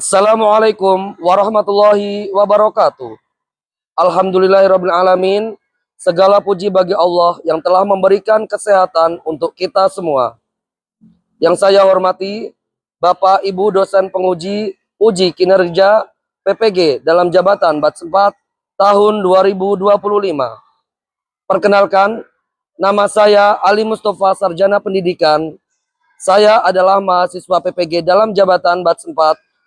Assalamualaikum warahmatullahi wabarakatuh. Alhamdulillahirabbil alamin. Segala puji bagi Allah yang telah memberikan kesehatan untuk kita semua. Yang saya hormati Bapak Ibu dosen penguji uji kinerja PPG dalam jabatan Bats 4 tahun 2025. Perkenalkan, nama saya Ali Mustafa, Sarjana Pendidikan. Saya adalah mahasiswa PPG dalam jabatan Bats 4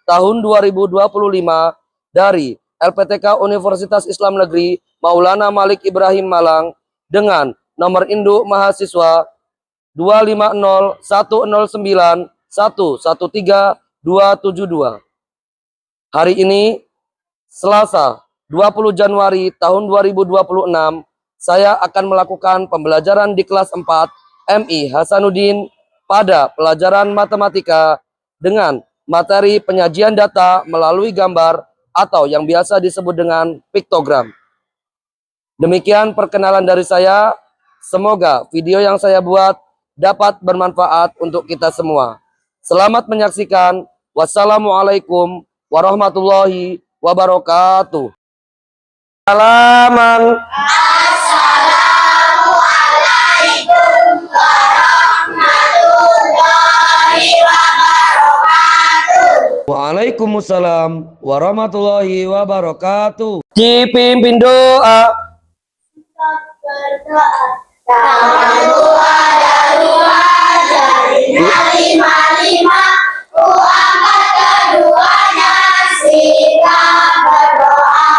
tahun 2025 dari LPTK Universitas Islam Negeri Maulana Malik Ibrahim Malang dengan nomor induk mahasiswa 25010911322. Hari ini Selasa 20 Januari tahun 2026 saya akan melakukan pembelajaran di kelas 4 MI Hasanuddin pada pelajaran matematika dengan materi penyajian data melalui gambar atau yang biasa disebut dengan piktogram. Demikian perkenalan dari saya. Semoga video yang saya buat dapat bermanfaat untuk kita semua. Selamat menyaksikan. Wassalamualaikum warahmatullahi wabarakatuh. Assalamualaikum warahmatullahi wabarakatuh. Waalaikumsalam warahmatullahi wabarakatuh. Dipimpin doa. Berdoa jarinya 5 ku angkat keduanya sila berdoa.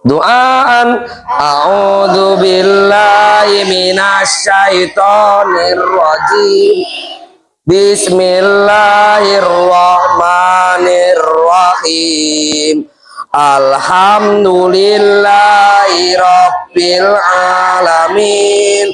Doaan a'udzu billahi minasyaitonir rajim. Bismillahirrahmanirrahim. Alhamdulillahi rabbil alamin.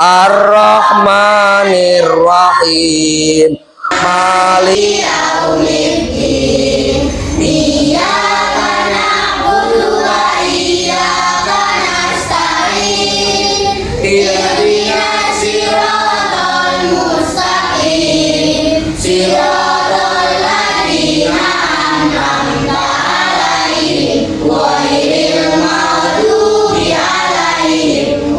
Ar-Rahmanir-Rahim. Maliki yaumiddin. Iyyaka na'budu wa iyyaka nasta'in. Ihdinas siratal mustaqim. Siratal ladzina an'amta 'alaihim ghairil maghdubi 'alaihim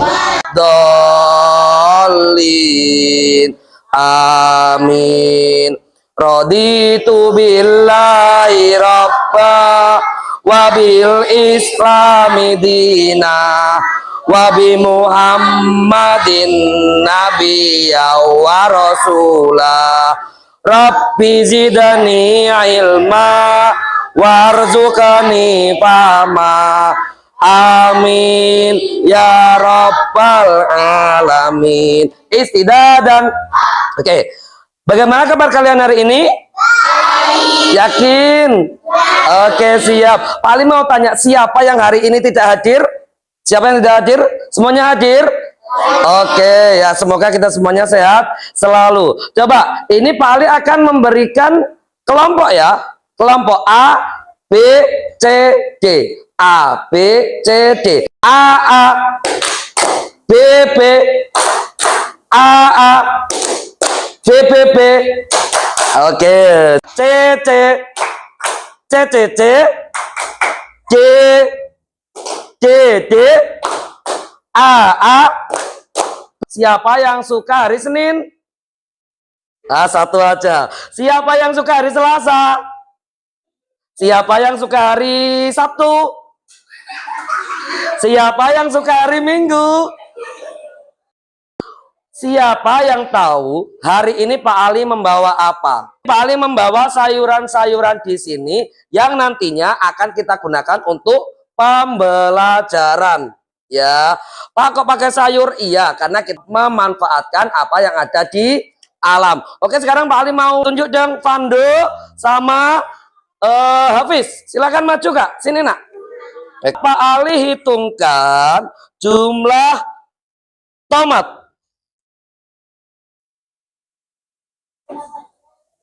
Dolin. Amin. Raditu billahi rabba wa bil islami dina wa bi muhammadin nabiyya wa rasula. Rabbi zidani ilma warzuqani fahma. Amin ya rabbal alamin. Istidadan. Oke. Bagaimana kabar kalian hari ini? Yakin? Oke, siap. Paling mau tanya, siapa yang hari ini tidak hadir? Siapa yang tidak hadir? Semuanya hadir? Oke, ya semoga kita semuanya sehat selalu. Coba, ini Pak Ali akan memberikan kelompok ya. Kelompok A, B, C, D. A, B, C, D. A, B, B. A, B, B, B. Oke. C, C. C, C, C. D, D, D. A. Siapa yang suka hari Senin? Satu aja. Siapa yang suka hari Selasa? Siapa yang suka hari Sabtu? Siapa yang suka hari Minggu? Siapa yang tahu hari ini Pak Ali membawa apa? Pak Ali membawa sayuran-sayuran di sini yang nantinya akan kita gunakan untuk pembelajaran. Ya, Pak kok pakai sayur? Iya, karena kita memanfaatkan apa yang ada di alam. Oke, sekarang Pak Ali mau tunjuk dong Fando sama Hafiz. Silakan maju Kak, sini nak. Pak Ali hitungkan jumlah tomat.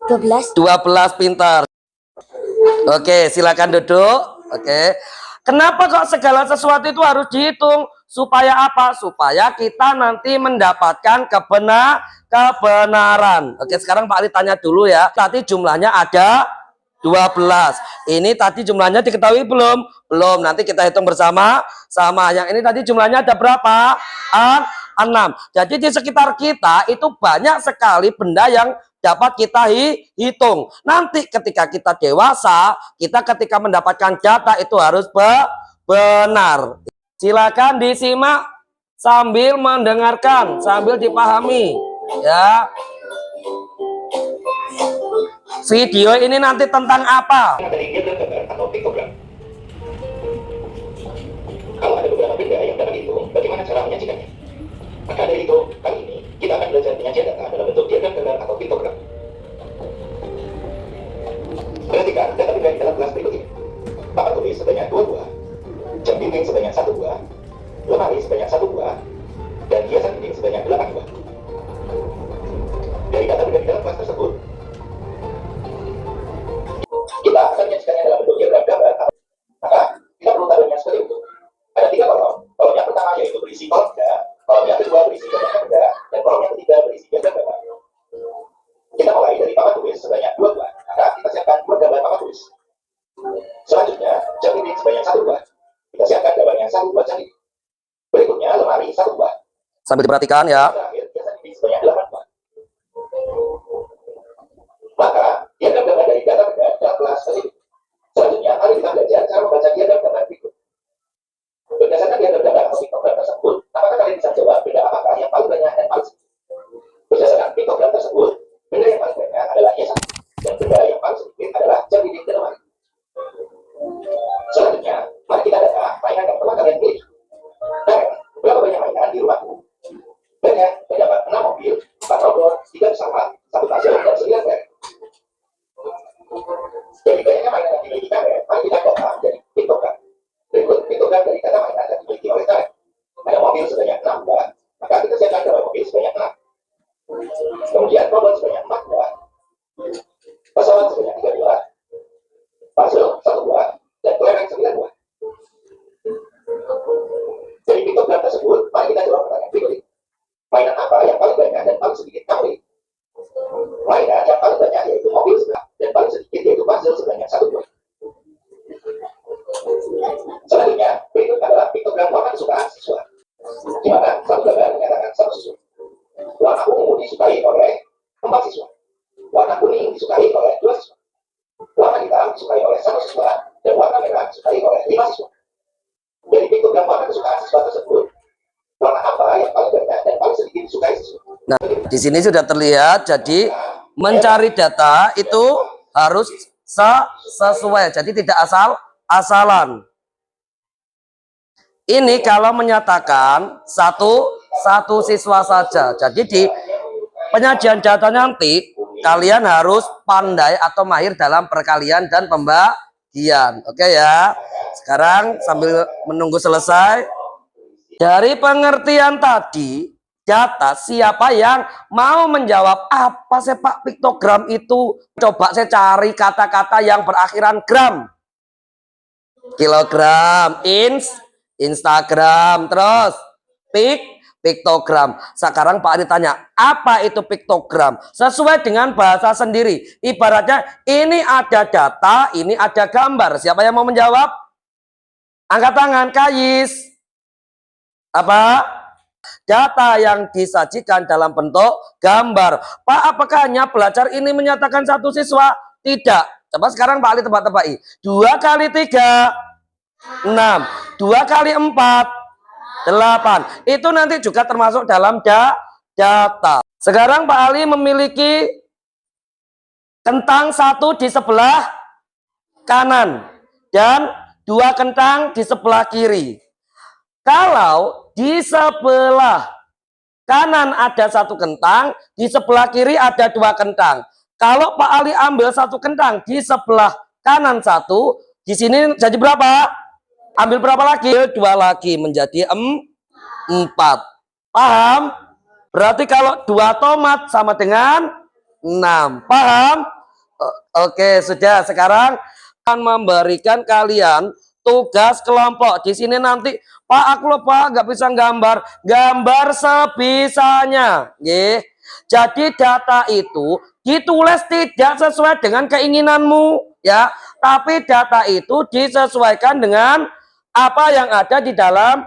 12. 12, pintar. Oke, silakan duduk. Oke. Kenapa kok segala sesuatu itu harus dihitung? Supaya apa? Supaya kita nanti mendapatkan kebenaran. Oke, sekarang Pak Ali tanya dulu ya. Tadi jumlahnya ada 12. Ini tadi jumlahnya diketahui belum? Belum. Nanti kita hitung bersama. Sama yang ini tadi jumlahnya ada berapa? 6. Jadi di sekitar kita itu banyak sekali benda yang dapat kita hitung. Nanti ketika kita dewasa, kita ketika mendapatkan data itu harus benar. Silakan disimak sambil mendengarkan, sambil dipahami ya. Video ini nanti tentang apa? Materi dia gambar atau piktogram. Kalau ada beberapa benda yang dapat dihitung, bagaimana cara menyajikannya? Maka dari itu, kali ini kita akan belajar penyajian data dalam bentuk diagram gambar atau piktogram. Perhatikan data benda di dalam kelas berikut ini. Papan tulis sebanyak 2 buah, jam dinding sebanyak 1 buah, lemari sebanyak 1 buah, dan hiasan dinding sebanyak 8 buah. Dari data benda di dalam kelas tersebut, kita akan menyajikannya dalam bentuk diagram gambar. Maka kita perlu tabelnya seperti itu. Ada 3 kolom. Kolom yang pertama yaitu berisi kolom benda, kolom yang kedua berisi gambar benda, dan kolom yang ketiga berisi diagram gambar. Kita mulai dari papan tulis sebanyak 2 buah. Maka kita siapkan 2 gambar papan tulis. Selanjutnya, jam dinding sebanyak 1 buah. Kita siapkan gambarnya 1 buah jam dinding. Berikutnya, lemari 1 buah. Sambil diperhatikan ya. Terakhir, hiasan dinding sebanyak 8 buah. Maka, diagram gambar dari data benda dalam kelas tersebut. Selanjutnya, mari kita belajar cara membaca diagram gambar berikut. Berdasarkan diagram gambar atau piktogram tersebut, apakah kalian bisa jawab benda apakah yang paling banyak dan paling sedikit? Berdasarkan piktogram tersebut, benda yang paling banyak adalah hiasan, dan benda yang paling sedikit adalah jam dinding dan lemari. Selanjutnya, mari kita data mainan yang telah kalian pilih. Karen, berapa banyak mainan di rumahmu? Banyak, terdapat 6 mobil, 4 robot, 3 pesawat, 1 puzzle, dan 9 merek. Dari banyaknya mainan yang dimiliki Karen, mari kita data dari piktogram. Berikut piktogram dari kata mainan yang dimiliki oleh Karen. Ada mobil sebanyak 6 buah, maka kita siapkan gambar mobil sebanyak 6. Kemudian robot sebanyak 4 buah, pesawat sebanyak 3 buah, puzzle 1 buah, dan kelereng 9 buah. Dari piktogram tersebut, mari kita jawab pertanyaan berikut ini. Mainan apa yang paling banyak dan paling sedikit kamu miliki? Mainan yang paling banyak yaitu mobil sebanyak, dan paling sedikit yaitu puzzle sebanyak 1 buah. Selanjutnya, berikut adalah piktogram warna kesukaan siswa. Di mana satu gambar menyatakan satu siswa. Warna ungu disukai oleh 4 siswa. Warna kuning disukai oleh 2 siswa. Warna hitam disukai oleh 1 siswa. Dan warna merah disukai oleh 5 siswa. Dari piktogram warna kesukaan siswa tersebut, warna apa yang paling banyak dan paling sedikit disukai siswa? Nah, di sini sudah terlihat. Jadi mencari data itu harus sesuai. Jadi tidak asal-asalan. Ini kalau menyatakan satu siswa saja. Jadi di penyajian data nanti kalian harus pandai atau mahir dalam perkalian dan pembagian. Oke ya. Sekarang sambil menunggu selesai. Dari pengertian tadi, data siapa yang mau menjawab apa sih Pak piktogram itu? Coba saya cari kata-kata yang berakhiran gram. Kilogram, Instagram, terus piktogram. Sekarang Pak Ari tanya, apa itu piktogram? Sesuai dengan bahasa sendiri. Ibaratnya ini ada data, ini ada gambar. Siapa yang mau menjawab? Angkat tangan, Kayis. Apa? Data yang disajikan dalam bentuk gambar. Pak, apakah hanya belajar ini menyatakan satu siswa? Tidak. Coba sekarang Pak Ali tebak-tebaki. 2 kali 3, 6. 2 kali 4, 8. Itu nanti juga termasuk dalam data. Sekarang Pak Ali memiliki kentang 1 di sebelah kanan. Dan 2 kentang di sebelah kiri. Kalau di sebelah kanan ada 1 kentang, di sebelah kiri ada 2 kentang. Kalau Pak Ali ambil 1 kentang di sebelah kanan 1, di sini jadi berapa? Ambil berapa lagi? 2 lagi menjadi 4. Paham? Berarti kalau 2 tomat sama dengan 6. Paham? Oke, sudah. Sekarang akan memberikan kalian tugas kelompok. Di sini nanti, Pak, aku lupa nggak bisa gambar sebisanya. Jadi data itu ditulis tidak sesuai dengan keinginanmu. ya. Tapi data itu disesuaikan dengan apa yang ada di dalam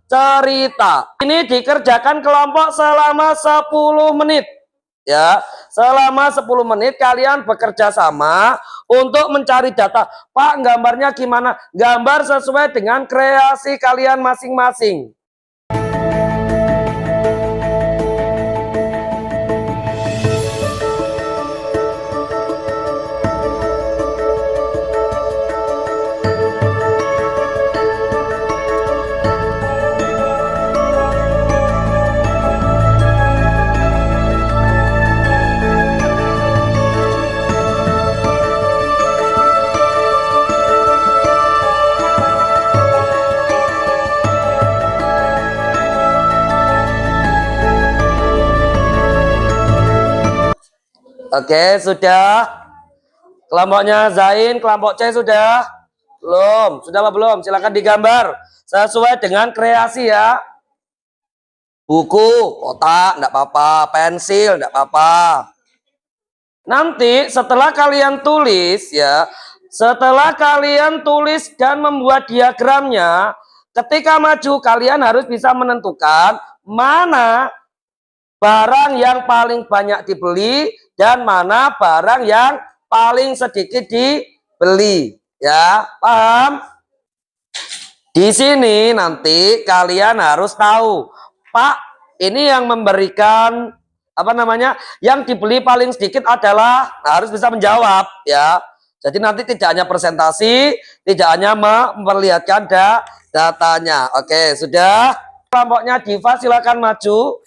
cerita. Ini dikerjakan kelompok selama 10 menit. Ya, selama 10 menit kalian bekerja sama untuk mencari data. Pak, gambarnya gimana? Gambar sesuai dengan kreasi kalian masing-masing. Oke, sudah. Kelompoknya Zain, kelompok C sudah? Belum. Sudah apa belum? Silakan digambar sesuai dengan kreasi ya. Buku, kotak, enggak apa-apa. Pensil, enggak apa-apa. Nanti setelah kalian tulis ya, setelah kalian tulis dan membuat diagramnya, ketika maju kalian harus bisa menentukan mana barang yang paling banyak dibeli dan mana barang yang paling sedikit dibeli. Ya, paham? Di sini nanti kalian harus tahu, Pak, ini yang memberikan apa namanya? Yang dibeli paling sedikit adalah, harus bisa menjawab ya. Jadi nanti tidak hanya presentasi, tidak hanya memperlihatkan datanya. Oke, sudah. Kelompoknya Diva silakan maju.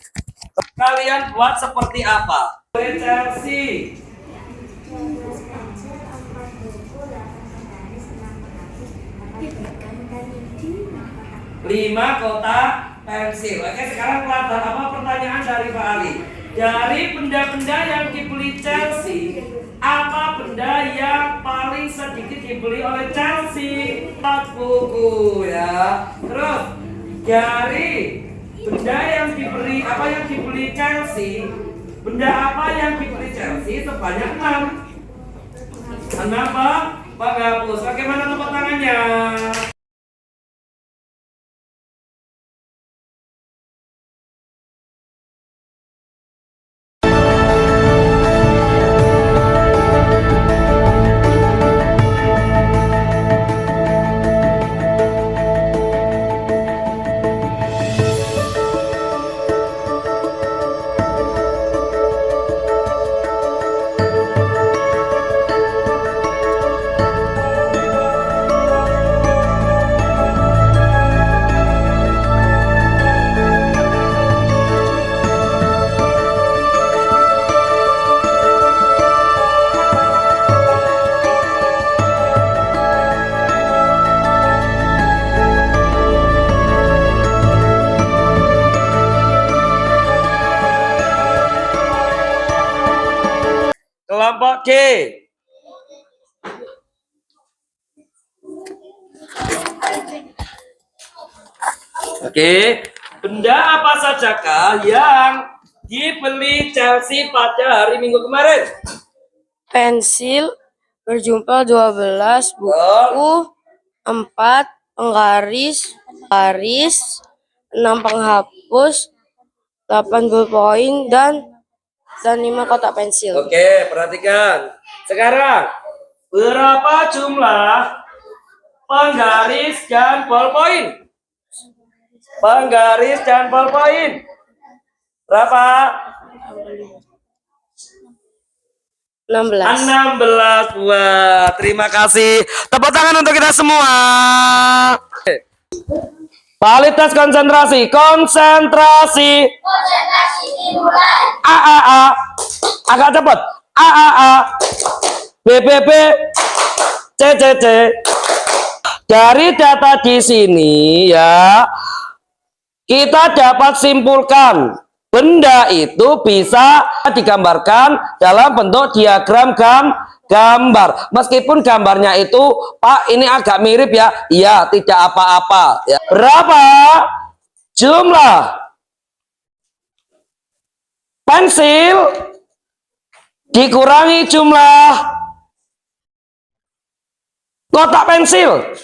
Kalian buat seperti apa? Chelsea. 5 kotak pensil. Oke, sekarang kelihatan apa pertanyaan dari Pak Ali? Dari benda-benda yang dibeli Chelsea, apa benda yang paling sedikit dibeli oleh Chelsea? 4 buku ya. Terus dari benda yang dibeli, apa yang dibeli Chelsea, benda apa yang dibeli Chelsea sebanyak 6? Kenapa Pak Gapus? Bagaimana tepuk tangannya? Kelompok D. Oke, benda apa sajakah yang dibeli Chelsea pada hari Minggu kemarin? Pensil berjumlah 12, buku 4, penggaris, 6 penghapus, 8 ballpoint, dan 5 kotak pensil. Oke, perhatikan. Sekarang, berapa jumlah penggaris dan ballpoint? Penggaris dan ballpoint. Berapa? 16. 16 buah. Terima kasih. Tepuk tangan untuk kita semua. Kualitas konsentrasi. Konsentrasi. Konsentrasi dimulai. A. Agak cepat. A. B. C. Dari data di sini ya, kita dapat simpulkan benda itu bisa digambarkan dalam bentuk diagram gambar. Meskipun gambarnya itu, Pak, ini agak mirip ya. Iya, tidak apa-apa. Ya. Berapa jumlah pensil dikurangi jumlah Kotak pensil.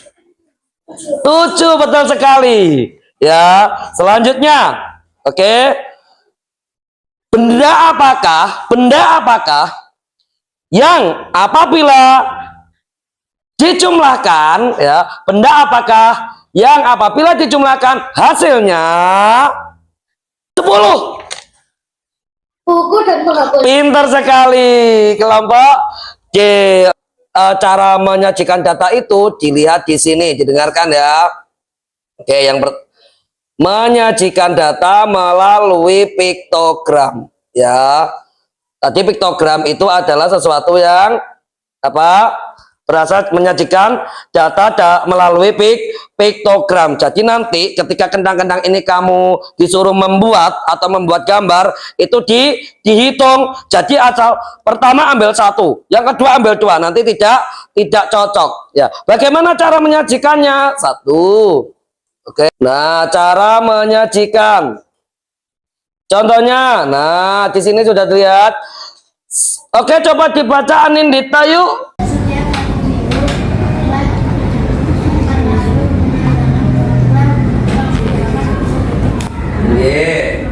7, betul sekali. Ya, selanjutnya. Oke. Benda apakah yang apabila dijumlahkan, ya, benda apakah yang apabila dijumlahkan hasilnya 10? Buku dan penghapus. Pintar sekali kelompok G. Cara menyajikan data itu dilihat di sini, didengarkan ya. Oke, menyajikan data melalui piktogram, ya. Tadi piktogram itu adalah sesuatu yang apa? Berasal menyajikan data melalui piktogram. Jadi nanti ketika kentang-kentang ini kamu disuruh membuat atau membuat gambar, itu dihitung. Jadi asal pertama ambil 1, yang kedua ambil 2, nanti tidak cocok. Ya, bagaimana cara menyajikannya? 1. Oke. Nah, cara menyajikan. Contohnya, nah di sini sudah terlihat. Oke, coba dibaca Anindita yuk. Setiap hari minggu telah Yeah.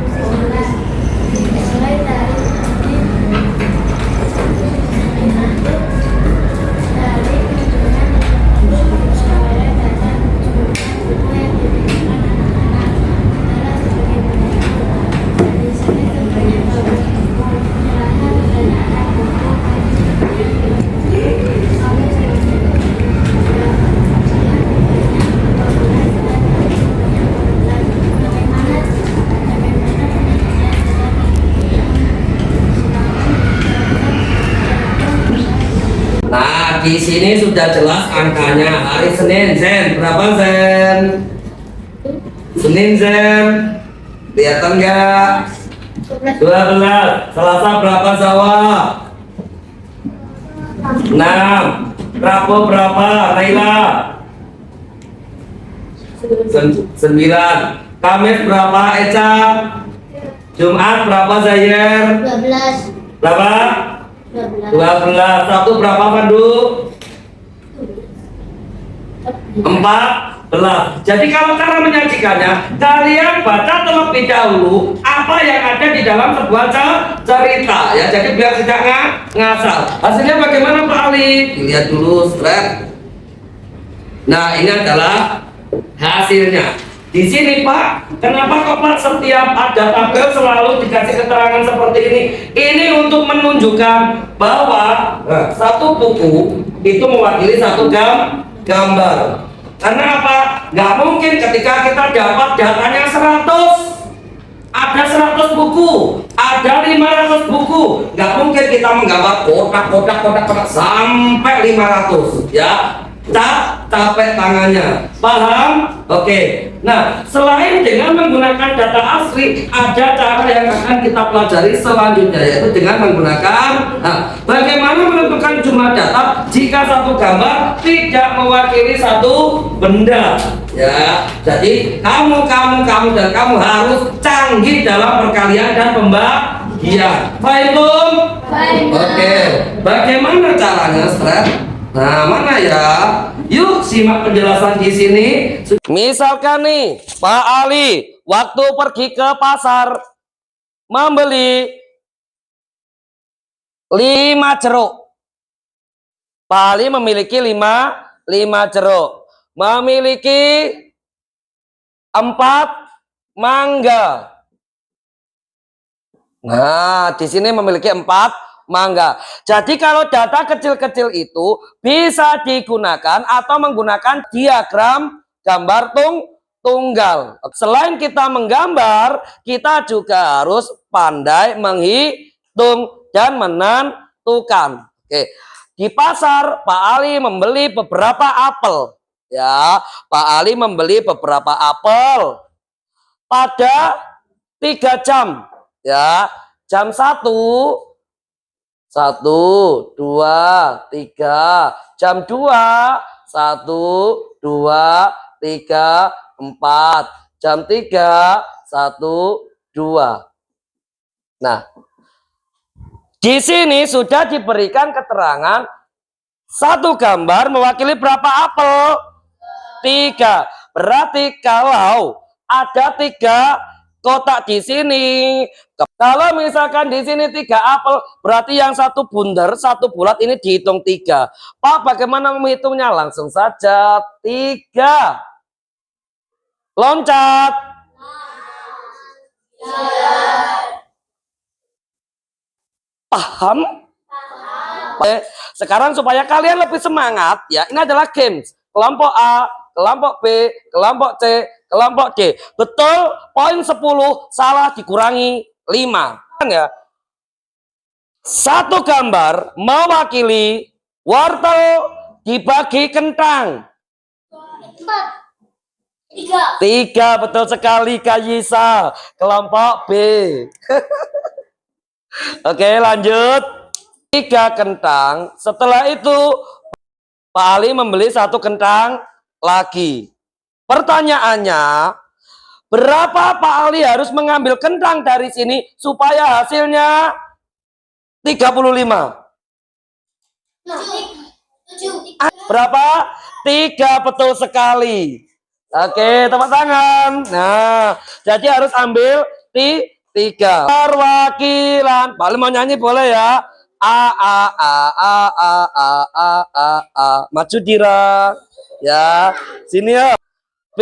mulai dari Nah, di sini sudah jelas angkanya. Hari Senin, Zen, berapa Zen? Senin Zen, kelihatan nggak? 12. Selasa berapa Zawa? 6. Rabu berapa Naila? 9. Kamis berapa Eca? Jumat berapa Zayer? 12. Berapa? 12. Sabtu berapa Pandu? 14. Jadi kalau cara menyajikannya, kalian baca terlebih dahulu apa yang ada di dalam sebuah cerita, ya. Jadi biar tidak ngasal. Hasilnya bagaimana Pak Ali? Dilihat dulu, stress. Nah, ini adalah hasilnya. Di sini Pak, kenapa kok Pak setiap ada tabel selalu dikasih keterangan seperti ini? Ini untuk menunjukkan bahwa satu buku itu mewakili satu gambar. Karena apa? Nggak mungkin ketika kita dapat datanya 100, ada 100 buku, ada 500 buku, nggak mungkin kita menggambar kotak sampai 500, ya. Capek tangannya, paham? Oke. Nah, selain dengan menggunakan data asli, ada cara yang akan kita pelajari selanjutnya, yaitu dengan menggunakan bagaimana menentukan jumlah data jika satu gambar tidak mewakili satu benda, ya. Jadi kamu dan kamu harus canggih dalam perkalian dan pembagian. Baik, Bum? Baik. Oke. Bagaimana caranya, Strat? Nah, mana ya? Yuk simak penjelasan di sini. Misalkan nih, Pak Ali waktu pergi ke pasar membeli 5 jeruk. Pak Ali memiliki 5 jeruk. Memiliki 4 mangga. Nah, di sini memiliki 4 mangga. Jadi kalau data kecil-kecil itu bisa digunakan atau menggunakan diagram gambar tunggal. Selain kita menggambar, kita juga harus pandai menghitung dan menentukan. Oke. Di pasar Pak Ali membeli beberapa apel. Ya, Pak Ali membeli beberapa apel pada 3 jam. Ya, jam 1, 2, 3, jam 2, 1, 2, 3, 4, jam 3, 1, 2. Nah, di sini sudah diberikan keterangan Satu gambar mewakili berapa apel? 3. Berarti kalau ada 3 kotak di sini, kalau misalkan di sini 3 apel, berarti yang satu bundar, satu bulat ini dihitung 3. Pak, bagaimana menghitungnya? Langsung saja 3. Loncat. Paham? Oke, sekarang supaya kalian lebih semangat ya, ini adalah games. Kelompok A, kelompok B, kelompok C, kelompok D. Betul, poin 10, salah dikurangi 5. Ya. Satu gambar mewakili wortel dibagi kentang. 3, betul sekali Kak Yisa. Kelompok B. Oke, lanjut. 3 kentang. Setelah itu Pak Ali membeli 1 kentang lagi. Pertanyaannya, berapa Pak Ali harus mengambil kentang dari sini supaya hasilnya 35? Berapa? 3, betul sekali. Oke, tepuk tangan. Nah, jadi harus ambil 3. Perwakilan. Pak Ali mau nyanyi boleh ya? A. Maju Dira. Ya, sini ya. B.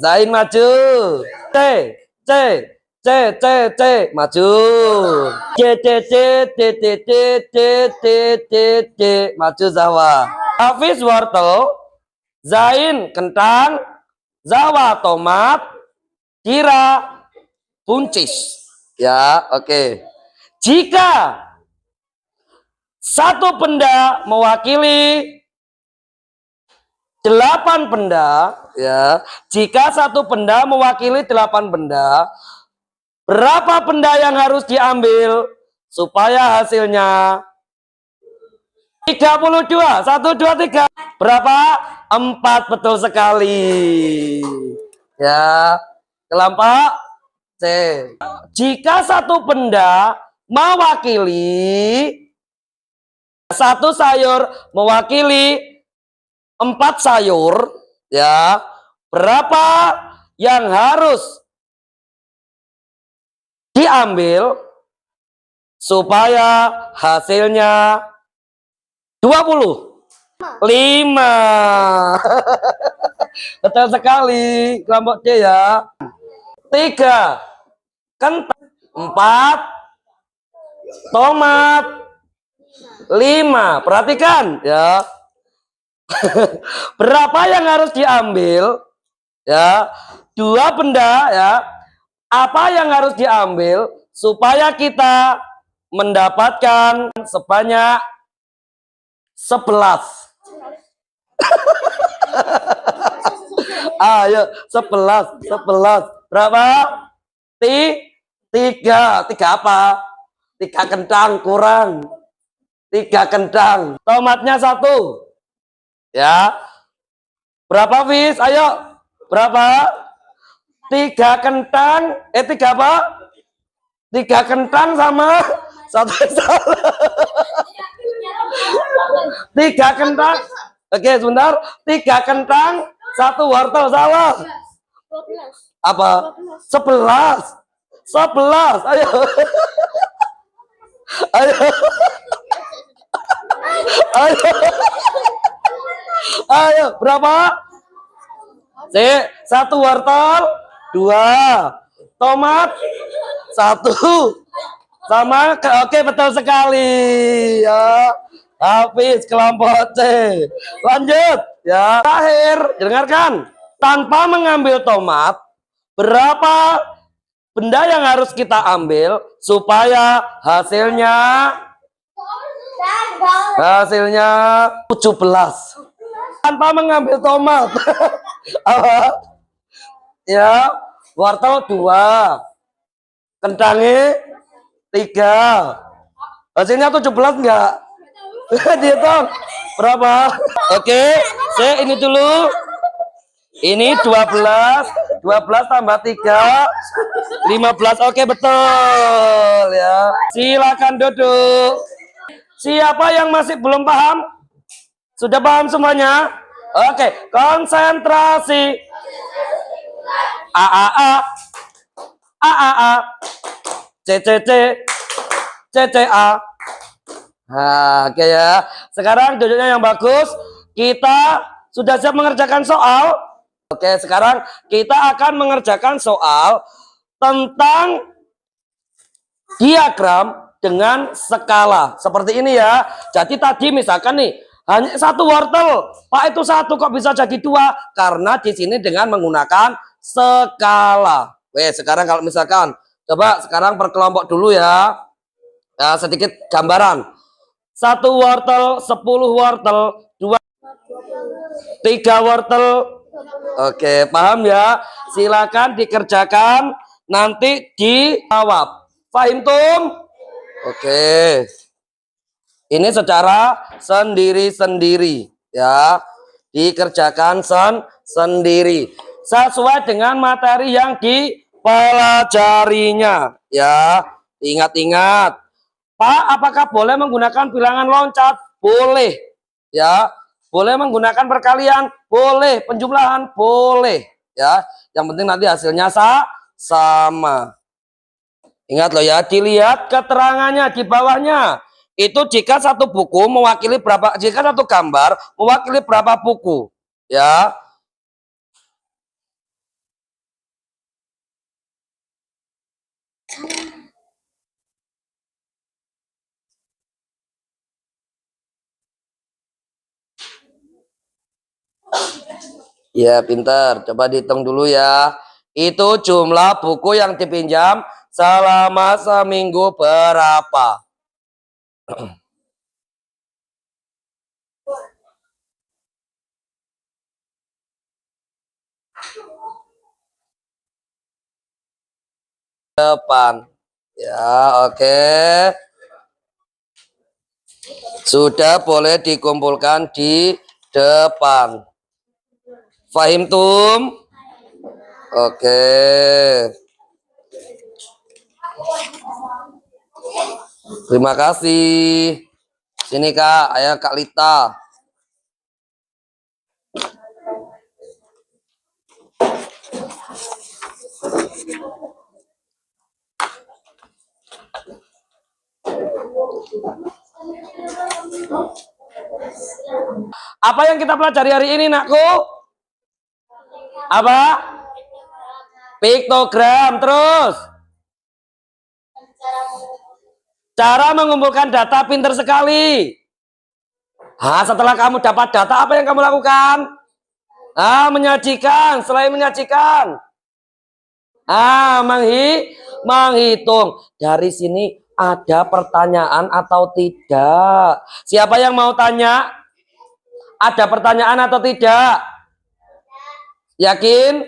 Zain maju. C. Maju. C. Maju Zawa. Hafiz wortel. Zain kentang. Zawa tomat. Dira buncis. Ya, oke. Jika satu benda mewakili 8 benda, ya. Jika satu benda mewakili 8 benda, berapa benda yang harus diambil supaya hasilnya 32? 1, 2, 3. Berapa? 4, betul sekali. Ya, kelompok C. Jika satu benda mewakili 1 sayur mewakili 4 sayur, ya, berapa yang harus diambil supaya hasilnya 25? Betul sekali, kelompok C ya. 3 kentang, 4 tomat, 5. Perhatikan ya. Berapa yang harus diambil? Ya, 2 benda ya. Apa yang harus diambil supaya kita mendapatkan sebanyak 11? Ayo, 11. Berapa? 3 apa? 3 kentang kurang. 3 kentang. Tomatnya 1. Ya. Berapa, Fis? Ayo. Berapa? 3 kentang. 3 apa? 3 kentang sama 1 salah. 3 kentang. Oke, sebentar. 3 kentang, 1 wortel salah. 12. Apa? 11. Ayo. Ayo, berapa? 1 wortel, 2 tomat, 1 sama. Oke, betul sekali ya. Habis kelompok C. Lanjut ya. Terakhir, dengarkan. Tanpa mengambil tomat, berapa benda yang harus kita ambil supaya hasilnya 17? Tanpa mengambil tomat. Apa? Ya, wortel 2, kentangnya 3. Hasilnya 17 enggak? Dihitung berapa? Oke, saya ini dulu. Ini 12 tambah 3, 15. Oke, betul ya. Silakan duduk. Siapa yang masih belum paham? Sudah paham semuanya? Oke, konsentrasi. A A A A A A C C C C C A. Nah, oke ya. Sekarang duduknya yang bagus. Kita sudah siap mengerjakan soal. Oke, sekarang kita akan mengerjakan soal tentang diagram dengan skala. Seperti ini ya. Jadi tadi misalkan nih, hanya satu wortel. Pak, itu satu kok bisa jadi dua? Karena di sini dengan menggunakan skala. Weh, sekarang kalau misalkan, coba sekarang berkelompok dulu ya. Ya, sedikit gambaran. 1 wortel, 10 wortel, 2, 3 wortel. Oke, paham ya? Silakan dikerjakan, nanti dijawab. Fahim tum? Oke. Ini secara sendiri-sendiri ya. Dikerjakan sendiri sesuai dengan materi yang dipelajarinya ya. Ingat-ingat. Pak, apakah boleh menggunakan bilangan loncat? Boleh ya. Boleh menggunakan perkalian? Boleh. Penjumlahan? Boleh ya. Yang penting nanti hasilnya sama. Ingat loh ya, dilihat keterangannya di bawahnya. Itu jika satu buku mewakili berapa, jika satu gambar mewakili berapa buku ya. Ya, pintar. Coba dihitung dulu ya. Itu jumlah buku yang dipinjam selama seminggu berapa? Depan. Ya, oke. Sudah boleh dikumpulkan di depan. Fahim tum? Oke. Terima kasih. Sini Kak, ayo Kak Lita. Apa yang kita pelajari hari ini, nakku? Apa? Piktogram. Terus cara mengumpulkan data, pinter sekali. Setelah kamu dapat data, apa yang kamu lakukan? Menyajikan. Selain menyajikan, menghitung. Dari sini ada pertanyaan atau tidak? Siapa yang mau tanya? Ada pertanyaan atau tidak? Yakin?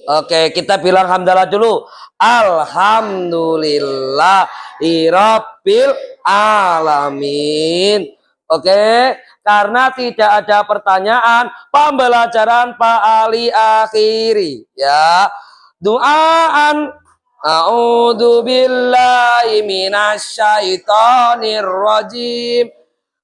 Oke, kita bilang hamdalah dulu. Alhamdulillahirabbil alamin. Oke, karena tidak ada pertanyaan, pembelajaran Pak Ali akhiri ya. Doaan a'udzu billahi minasyaitonir rajim.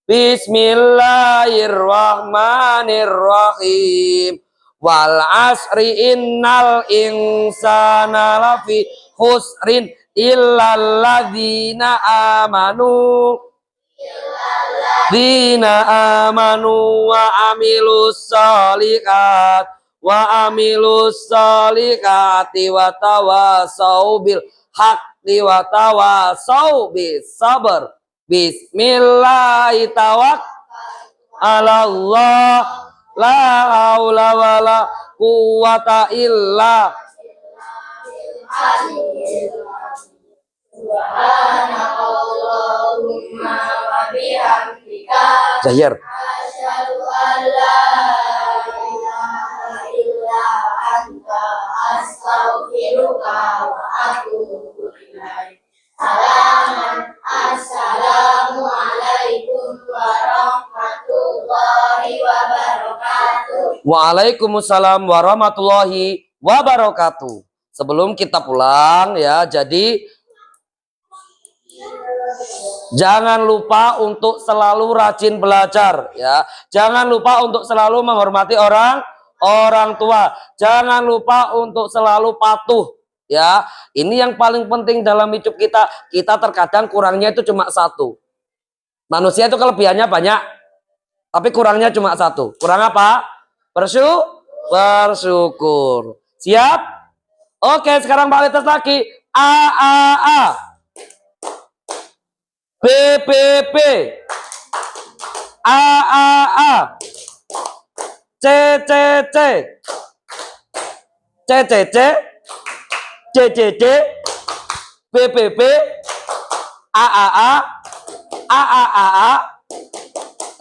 Bismillahirrahmanirrahim. Wal asri innal insana lafi khusrin illal ladzina amanu wa amilus solihati wa tawasau bil haqqi wa tawasau bis sabr. Bismillahirrahmanirrahim. La haula wala quwata illa Subhanallahumma wa bihamdika Zahir. Asyhadu an la ilaha illa anta astaghfiruka wa atubu ilaik. Assalamualaikum warahmatullahi wabarakatuh. Waalaikumsalam warahmatullahi wabarakatuh. Sebelum kita pulang ya, jadi Jangan lupa untuk selalu rajin belajar ya. Jangan lupa untuk selalu menghormati orang tua. Jangan lupa untuk selalu patuh ya. Ini yang paling penting dalam hidup kita. Kita terkadang kurangnya itu cuma satu. Manusia itu kelebihannya banyak, tapi kurangnya cuma satu. Kurang apa? Bersyukur. Siap? Oke, sekarang balik tes lagi. A. B. A. C. D. B. A.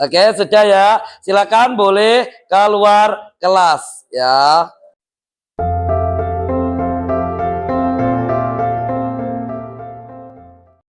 Oke, sudah ya. Silakan boleh keluar kelas ya.